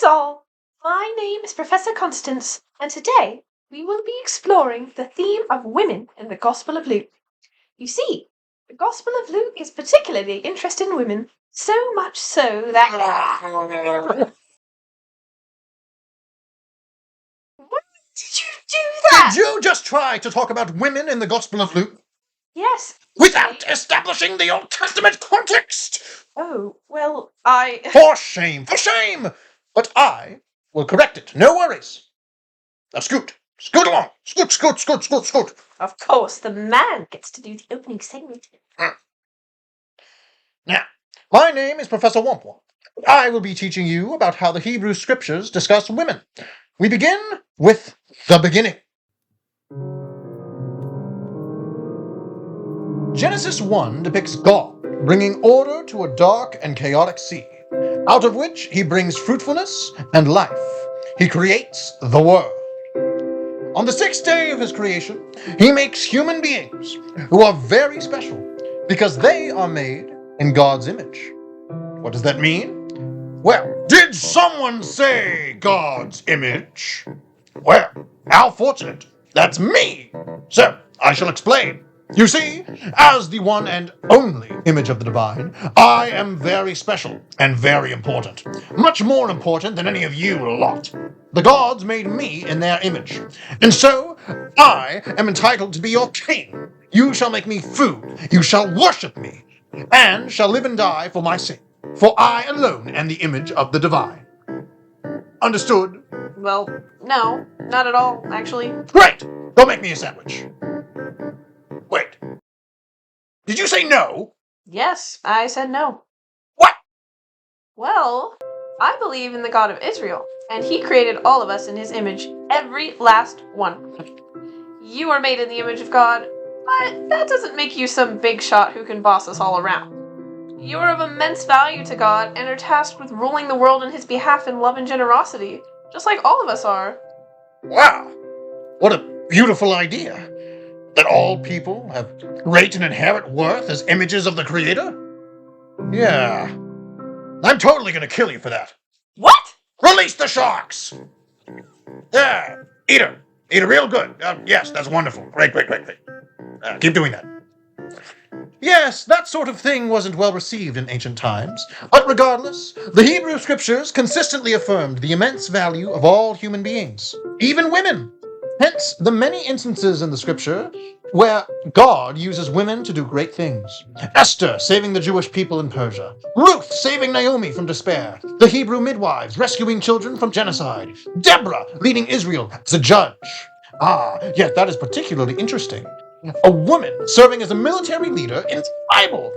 all. My name is Professor Constance, and today we will be exploring the theme of women in the Gospel of Luke. You see, the Gospel of Luke is particularly interested in women, so much so that... Why did you do that? Did you just try to talk about women in the Gospel of Luke? Yes. Without establishing the Old Testament context? Oh, well, For shame, for shame! But I will correct it, no worries. Now scoot along, scoot. Of course, the man gets to do the opening segment. Now, my name is Professor Womp. I will be teaching you about how the Hebrew Scriptures discuss women. We begin with the beginning. Genesis 1 depicts God bringing order to a dark and chaotic sea, out of which he brings fruitfulness and life. He creates the world. On the sixth day of his creation, he makes human beings who are very special because they are made in God's image. What does that mean? Well, did someone say God's image? Well, how fortunate. That's me. So, I shall explain. You see, as the one and only image of the divine, I am very special and very important. Much more important than any of you lot. The gods made me in their image. And so, I am entitled to be your king. You shall make me food. You shall worship me. And shall live and die for my sake. For I alone am the image of the divine. Understood? Well, no, not at all, actually. Great! Go make me a sandwich. Wait. Did you say no? Yes, I said no. What? Well, I believe in the God of Israel, and he created all of us in his image, every last one. You are made in the image of God, but that doesn't make you some big shot who can boss us all around. You are of immense value to God and are tasked with ruling the world in his behalf in love and generosity, just like all of us are. Wow. What a beautiful idea. That all people have great and inherent worth as images of the Creator? Yeah. I'm totally gonna kill you for that. What? Release the sharks! Yeah. Eat her. Eat her real good. Yes, that's wonderful. Great. Keep doing that. Yes, that sort of thing wasn't well received in ancient times, but regardless, the Hebrew Scriptures consistently affirmed the immense value of all human beings, even women. Hence, the many instances in the Scripture where God uses women to do great things. Esther saving the Jewish people in Persia, Ruth saving Naomi from despair, the Hebrew midwives rescuing children from genocide, Deborah leading Israel as a judge. Yet that is particularly interesting. A woman serving as a military leader in the Bible.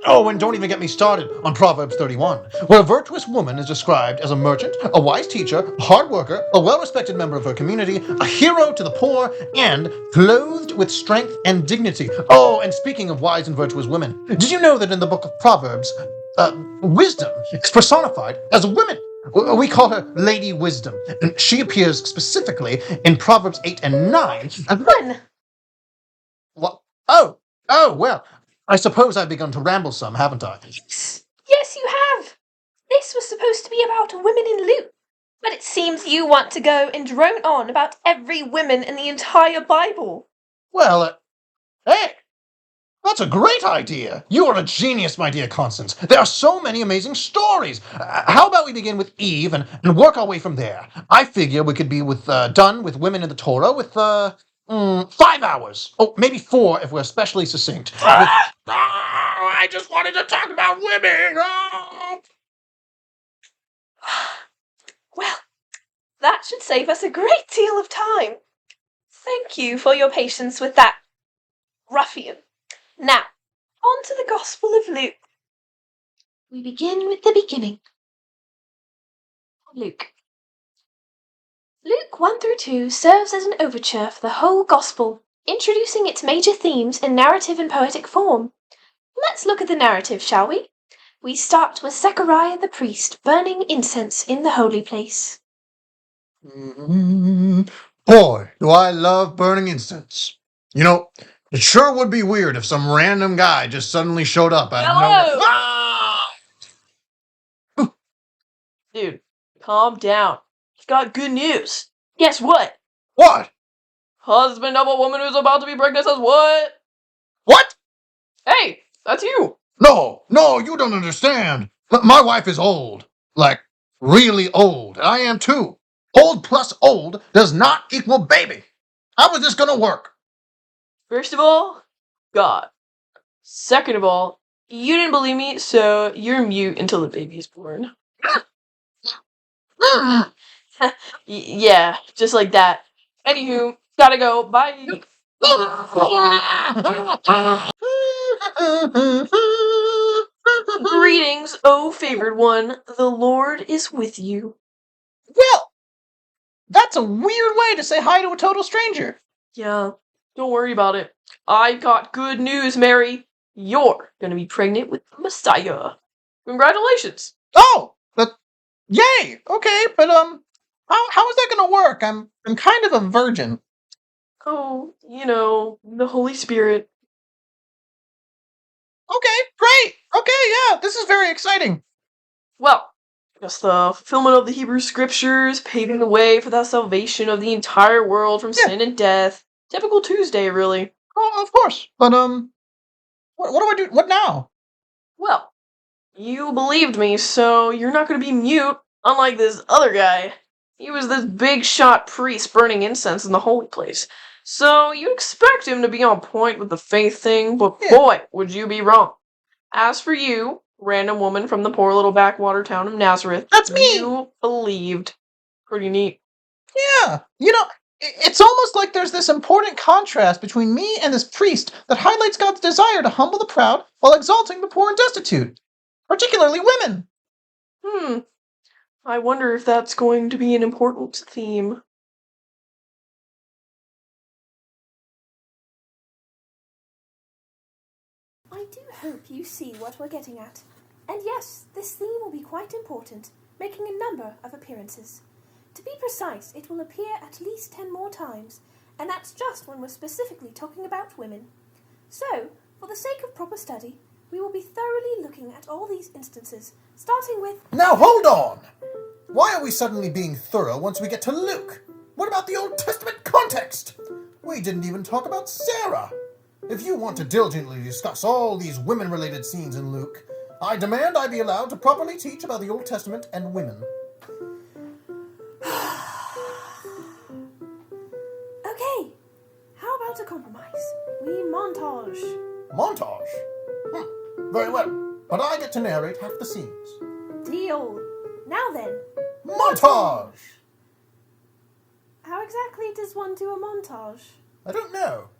Oh, and don't even get me started on Proverbs 31, where a virtuous woman is described as a merchant, a wise teacher, a hard worker, a well-respected member of her community, a hero to the poor, and clothed with strength and dignity. Oh, and speaking of wise and virtuous women, did you know that in the book of Proverbs, wisdom is personified as a woman? We call her Lady Wisdom, and she appears specifically in Proverbs 8 and 9. When? What? Well, I suppose I've begun to ramble some, haven't I? Yes, you have. This was supposed to be about women in Luke, but it seems you want to go and drone on about every woman in the entire Bible. Well, hey, that's a great idea. You are a genius, my dear Constance. There are so many amazing stories. How about we begin with Eve and work our way from there? I figure we could be done with women in the Torah with 5 hours. Oh, maybe 4 if we're especially succinct. I just wanted to talk about women. Well, that should save us a great deal of time. Thank you for your patience with that ruffian. Now, on to the Gospel of Luke. We begin with the beginning. Luke. Luke 1 through 2 serves as an overture for the whole Gospel, introducing its major themes in narrative and poetic form. Let's look at the narrative, shall we? We start with Zechariah the priest burning incense in the holy place. Boy, do I love burning incense. You know, it sure would be weird if some random guy just suddenly showed up out of nowhere. Dude, Calm down. I've got good news. Guess what? What? Husband of a woman who's about to be pregnant says what? What? Hey, that's you. No, you don't understand. My wife is old. Like, really old. I am too. Old plus old does not equal baby. How is this gonna work? First of all, God. Second of all, you didn't believe me, so you're mute until the baby is born. Yeah, just like that. Anywho, gotta go. Bye. Greetings, O favored one. The Lord is with you. Well, that's a weird way to say hi to a total stranger. Yeah, don't worry about it. I've got good news, Mary. You're gonna be pregnant with the Messiah. Congratulations. Oh, but yay. Okay, but how is that gonna work? I'm kind of a virgin. Oh, the Holy Spirit. Okay, great. Okay, yeah, this is very exciting. Well, just the fulfillment of the Hebrew scriptures, paving the way for the salvation of the entire world from sin and death. Typical Tuesday, really. Oh, of course. But what do I do? What now? Well, you believed me, so you're not gonna be mute, unlike this other guy. He was this big shot priest burning incense in the holy place. So you'd expect him to be on point with the faith thing, but boy, would you be wrong. As for you, random woman from the poor little backwater town of Nazareth, That's me! You believed. Pretty neat. Yeah, it's almost like there's this important contrast between me and this priest that highlights God's desire to humble the proud while exalting the poor and destitute, particularly women. I wonder if that's going to be an important theme. I do hope you see what we're getting at. And yes, this theme will be quite important, making a number of appearances. To be precise, it will appear at least 10 more times, and that's just when we're specifically talking about women. So, for the sake of proper study, we will be thoroughly looking at all these instances, starting with... Now hold on! Why are we suddenly being thorough once we get to Luke? What about the Old Testament context? We didn't even talk about Sarah. If you want to diligently discuss all these women-related scenes in Luke, I demand I be allowed to properly teach about the Old Testament and women. Okay, how about a compromise? We montage. Montage? Very well, but I get to narrate half the scenes. Deal. Now then. Montage! How exactly does one do a montage? I don't know.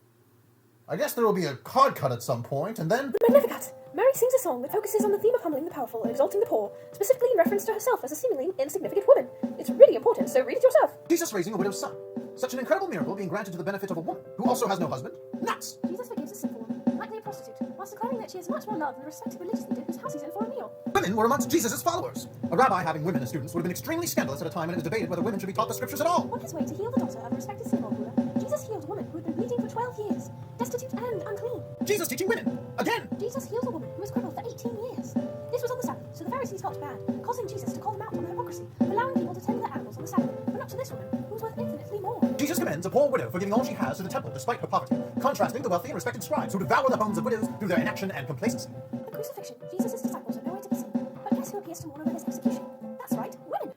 I guess there will be a card cut at some point, and then... Magnificat! Mary sings a song that focuses on the theme of humbling the powerful and exalting the poor, specifically in reference to herself as a seemingly insignificant woman. It's really important, so read it yourself. Jesus raising a widow's son. Such an incredible miracle being granted to the benefit of a woman who also has no husband. Nuts! Jesus forgives a sinful woman, likely a prostitute, whilst declaring that she has much more love than the respected religious leader whose house he's in for a meal. Women were amongst Jesus' followers. A rabbi having women as students would have been extremely scandalous at a time when it was debated whether women should be taught the scriptures at all. On his way to heal the daughter of a respected synagogue ruler, Jesus healed a woman who had been bleeding for 12 years, destitute and unclean. Jesus teaching women. Again. Jesus healed a woman who was crippled for 18 years. This was on the Sabbath, so the Pharisees got mad, causing Jesus to call them out on their hypocrisy, allowing people to tend their animals on the Sabbath, but not to this woman, who was worth infinitely more. Jesus commends a poor widow for giving all she has to the temple despite her poverty, contrasting the wealthy and respected scribes who devour the homes of widows through their inaction and complacency. At the crucifixion, Jesus' disciples are nowhere to be seen, but guess who appears to mourn over his execution? That's right, women!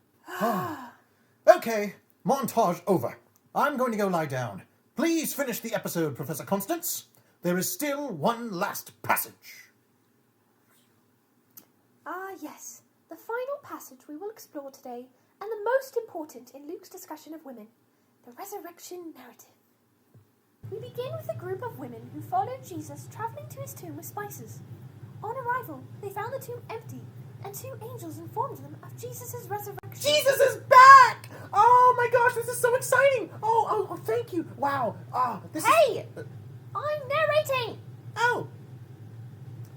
Okay, montage over. I'm going to go lie down. Please finish the episode, Professor Constance. There is still one last passage. Yes. The final passage we will explore today, and the most important in Luke's discussion of women, the resurrection narrative. We begin with a group of women who followed Jesus traveling to his tomb with spices. On arrival, they found the tomb empty, and 2 angels informed them of Jesus' resurrection. Jesus is back! Oh my gosh, this is so exciting! Oh, thank you. Wow. Hey! I'm narrating! Oh.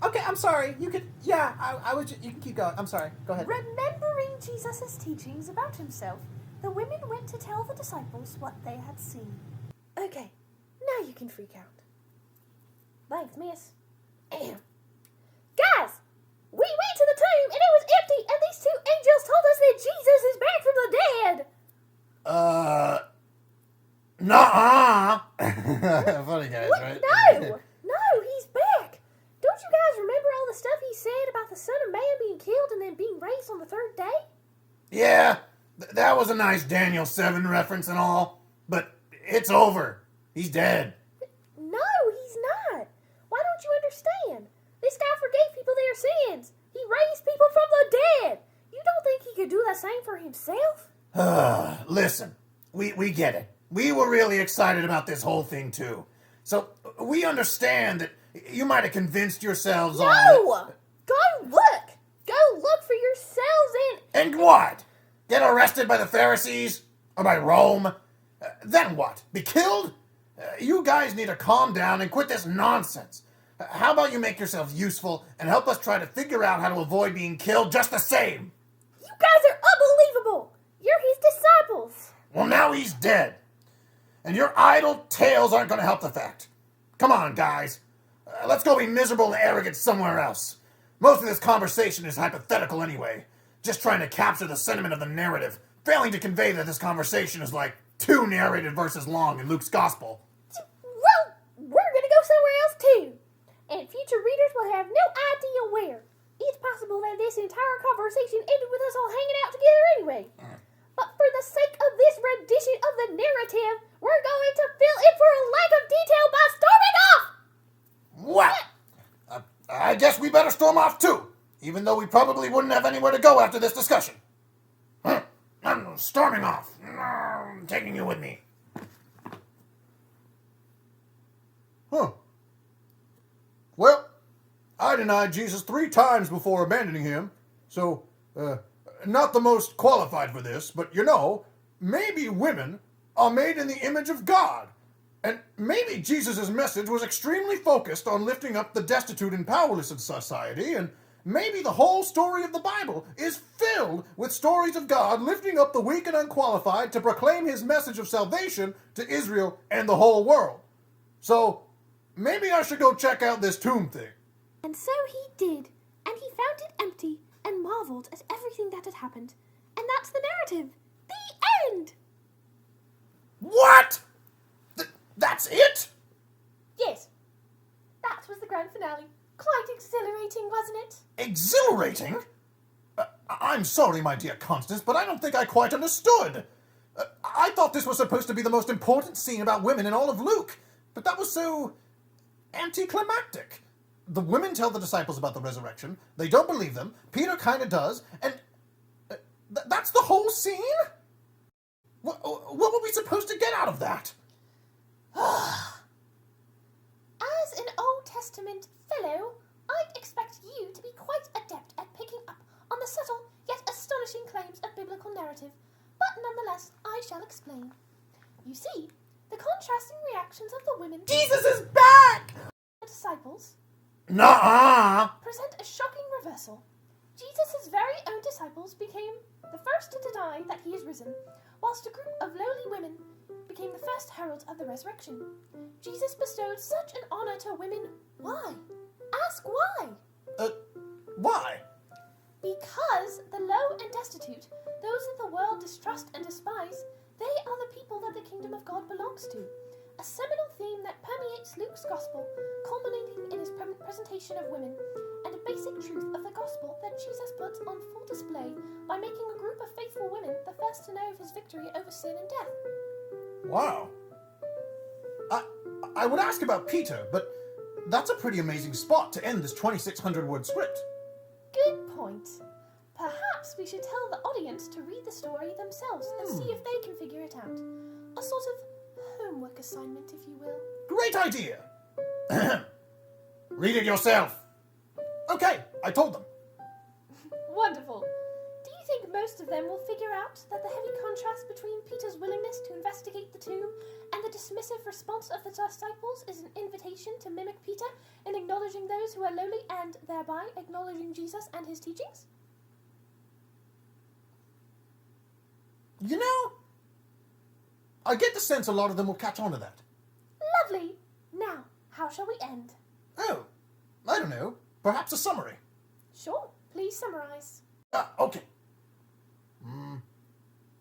Okay, I'm sorry. You could, you can keep going. I'm sorry. Go ahead. Remembering Jesus' teachings about himself, the women went to tell the disciples what they had seen. Okay, now you can freak out. Thanks, miss. Guys, we went to the tomb and it was empty, and these 2 angels told us that Jesus is back Yeah, that was a nice Daniel 7 reference and all, but it's over. He's dead. No, he's not. Why don't you understand? This guy forgave people their sins. He raised people from the dead. You don't think he could do the same for himself? Listen, we get it. We were really excited about this whole thing too. So we understand that you might have convinced yourselves all that... No! Go look! Go look for yourselves And what? Get arrested by the Pharisees? Or by Rome? Then what? Be killed? You guys need to calm down and quit this nonsense. How about you make yourselves useful and help us try to figure out how to avoid being killed just the same? You guys are unbelievable! You're his disciples! Well, now he's dead. And your idle tales aren't going to help the fact. Come on, guys. Let's go be miserable and arrogant somewhere else. Most of this conversation is hypothetical anyway. Just trying to capture the sentiment of the narrative, failing to convey that this conversation is like 2 narrated verses long in Luke's gospel. Well, we're gonna go somewhere else too. And future readers will have no idea where. It's possible that this entire conversation ended with us all hanging out together anyway. But for the sake of this rendition of the narrative, we're going to fill in for a lack of detail by storming off! What? I guess we better storm off too, even though we probably wouldn't have anywhere to go after this discussion. I'm storming off. I'm taking you with me. Huh. Well, I denied Jesus 3 times before abandoning him, so, not the most qualified for this, but maybe women are made in the image of God. And maybe Jesus' message was extremely focused on lifting up the destitute and powerless in society, and maybe the whole story of the Bible is filled with stories of God lifting up the weak and unqualified to proclaim his message of salvation to Israel and the whole world. So, maybe I should go check out this tomb thing. And so he did, and he found it empty and marveled at everything that had happened. And that's the narrative. The end! What? That's it? Yes, that was the grand finale. Quite exhilarating, wasn't it? Exhilarating? I'm sorry, my dear Constance, but I don't think I quite understood. I thought this was supposed to be the most important scene about women in all of Luke, but that was so anticlimactic. The women tell the disciples about the resurrection, they don't believe them, Peter kinda does, and that's the whole scene? What were we supposed to get out of that? As an Old Testament fellow, I'd expect you to be quite adept at picking up on the subtle yet astonishing claims of biblical narrative, but nonetheless, I shall explain. You see, the contrasting reactions of the women... Jesus is back! ...the disciples... Nuh-uh! ...present a shocking reversal. Jesus' very own disciples became the first to deny that he is risen, whilst a group of lowly women became the first heralds of the resurrection. Jesus bestowed such an honor to women. Why? Ask why. Why? Because the low and destitute, those that the world distrust and despise, they are the people that the kingdom of God belongs to. A seminal theme that permeates Luke's gospel, culminating in his presentation of women, and a basic truth of the gospel that Jesus puts on full display by making a group of faithful women the first to know of his victory over sin and death. Wow. I would ask about Peter, but that's a pretty amazing spot to end this 2,600-word script. Good point. Perhaps we should tell the audience to read the story themselves and see if they can figure it out. A sort of homework assignment, if you will. Great idea. Read it yourself. Okay, I told them. Wonderful. Do you think most of them will figure out that the heavy contrast between Peter's willingness to investigate the tomb and the dismissive response of the disciples is an invitation to mimic Peter in acknowledging those who are lowly and thereby acknowledging Jesus and his teachings? You know, I get the sense a lot of them will catch on to that. Lovely. Now, how shall we end? Oh, I don't know. Perhaps a summary. Sure. Please summarize. Okay.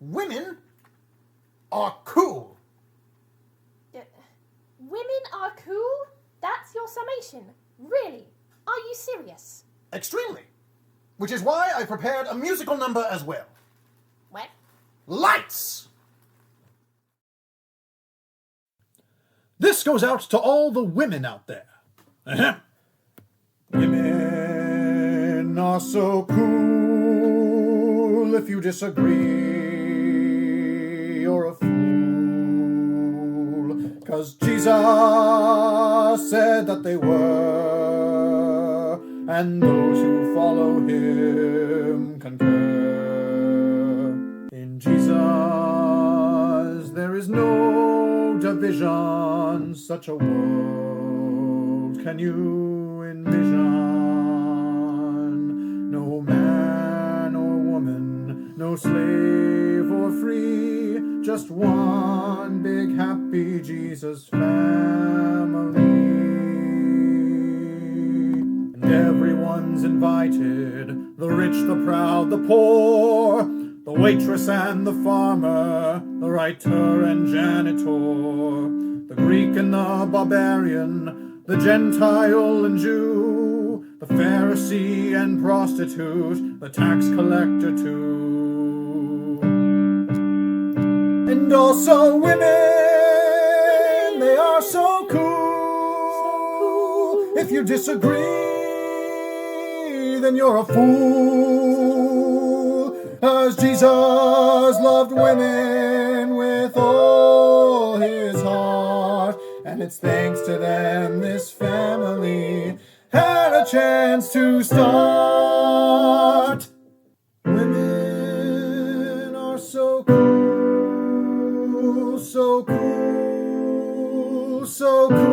Women are cool. Women are cool? That's your summation? Really? Are you serious? Extremely. Which is why I prepared a musical number as well. What? Lights! This goes out to all the women out there. Ahem. Women are so cool. If you disagree, you're a fool. 'Cause Jesus said that they were, and those who follow him concur. In Jesus there is no division. Such a world can you envision? No man or woman, no slave or free, just one big happy Jesus family. And everyone's invited, the rich, the proud, the poor, the waitress and the farmer, the writer and janitor, the Greek and the barbarian, the Gentile and Jew, the Pharisee and prostitute, the tax collector too. And also women, they are so cool. If you disagree, then you're a fool. 'Cause Jesus loved women with all his heart, and it's thanks to them this family had a chance to start. Women are so cool, so cool, so cool.